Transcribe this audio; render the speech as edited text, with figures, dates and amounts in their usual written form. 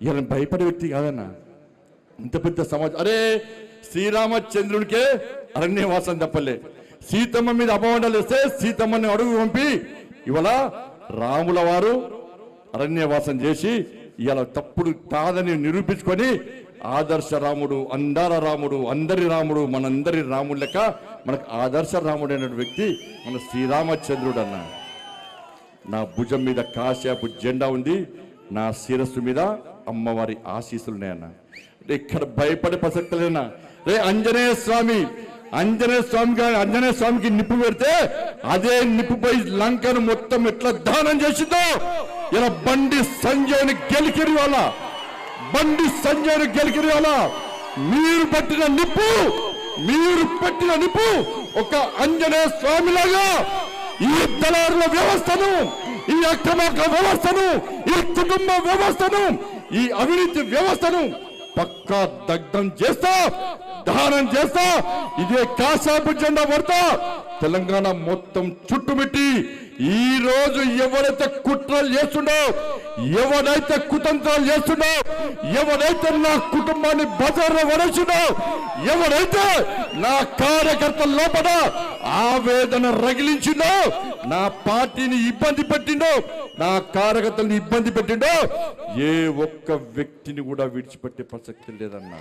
ఈయన భయపడే వ్యక్తి కాదన్నా. ఇంత పెద్ద సమాజం. అరే శ్రీరామచంద్రుడికే అరణ్యవాసం తప్పలే. సీతమ్మ మీద అపవాదాలు వేస్తే సీతమ్మని అడుగు పంపి ఇవాళ రాముల వారు అరణ్యవాసం చేసి ఇవాళ తప్పుడు కాదని నిరూపించుకొని ఆదర్శ రాముడు, అందాల రాముడు, అందరి రాముడు, మనందరి రాముడు లెక్క మనకు ఆదర్శ రాముడు అనే వ్యక్తి మన శ్రీరామచంద్రుడు అన్న. నా భుజం మీద కాశ్యపు జెండా ఉంది, నా శిరస్సు మీద అమ్మవారి ఆశీస్సులు ఉన్నాయన్న. ఇక్కడ భయపడే ప్రసక్తి లేనా? రే ఆంజనేయ స్వామికి నిప్పు పెడితే అదే నిప్పుపై లంకను మొత్తం ఎట్లా దానం చేసిందో ఇలా బండి సంజయ్ని గెలికిరి వాళ్ళ మీరు పెట్టిన నిప్పు ఒక ఆంజనేయ స్వామిలాగా ఈ దళారుల వ్యవస్థను, ఈ అక్రమార్క వ్యవస్థను, ఈ కుటుంబ వ్యవస్థను, ఈ అవినీతి వ్యవస్థను పక్కా దగ్ధం చేస్తా, దహనం చేస్తా. ఇదే కాషాపు జెండా పడతా తెలంగాణ మొత్తం చుట్టుమిట్టి ఈ రోజు ఎవరైతే కుట్రలు చేస్తుండో, ఎవరైతే కుతంత్రాలు చేస్తుండో, ఎవరైతే నా కుటుంబాన్ని బజార్లో పడేసిండో, ఎవరైతే నా కార్యకర్తల లోపల ఆవేదన రగిలించిండో, నా పార్టీని ఇబ్బంది పెట్టిండో, నా కార్యకర్తలను ఇబ్బంది పెట్టిండో, ఏ ఒక్క వ్యక్తిని కూడా విడిచిపెట్టే ప్రసక్తి లేదన్నా.